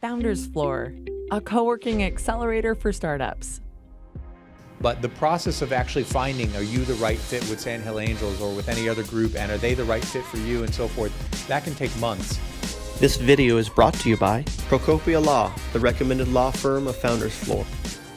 Founders Floor, a co-working accelerator for startups. But the process of actually finding, are you the right fit with Sand Hill Angels or with any other group, and are they the right fit for you, and so forth, that can take months. This video is brought to you by Procopia Law, the recommended law firm of Founders Floor.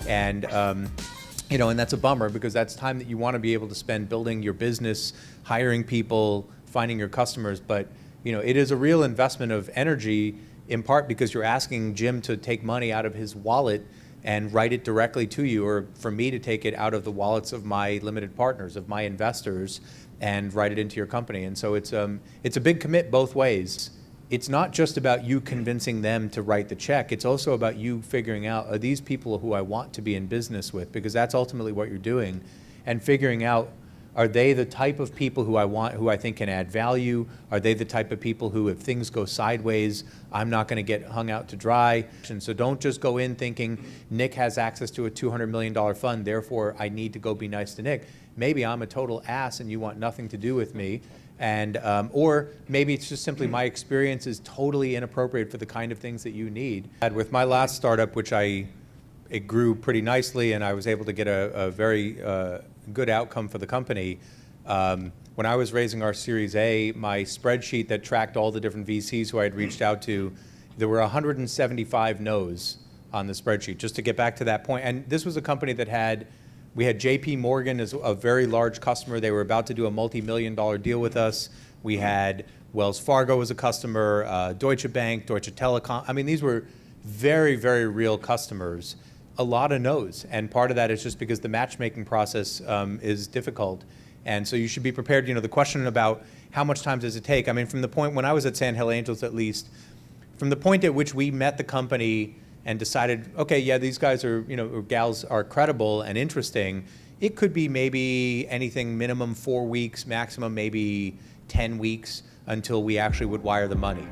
And and that's a bummer, because that's time that you want to be able to spend building your business, hiring people, finding your customers. But it is a real investment of energy, in part because you're asking Jim to take money out of his wallet and write it directly to you, or for me to take it out of the wallets of my limited partners, of my investors, and write it into your company. And so it's a big commit both ways. It's not just about you convincing them to write the check. It's also about you figuring out, are these people who I want to be in business with? Because that's ultimately what you're doing. And figuring out, are they the type of people who I want, who I think can add value? Are they the type of people who, if things go sideways, I'm not going to get hung out to dry? And so don't just go in thinking Nick has access to a $200 million fund, therefore I need to go be nice to Nick. Maybe I'm a total ass and you want nothing to do with me. And or maybe it's just simply my experience is totally inappropriate for the kind of things that you need. And with my last startup, which it grew pretty nicely, and I was able to get a very good outcome for the company. When I was raising our Series A, my spreadsheet that tracked all the different VCs who I had reached out to, there were 175 no's on the spreadsheet, just to get back to that point. And this was a company that we had JP Morgan as a very large customer. They were about to do a multi-million-dollar deal with us. We had Wells Fargo as a customer, Deutsche Bank, Deutsche Telekom. I mean, these were very, very real customers. A lot of no's, and part of that is just because the matchmaking process is difficult. And so you should be prepared. The question about how much time does it take? I mean, from the point when I was at Sand Hill Angels, at least, from the point at which we met the company and decided, okay, yeah, these guys or gals are credible and interesting, it could be maybe anything minimum 4 weeks, maximum maybe 10 weeks until we actually would wire the money.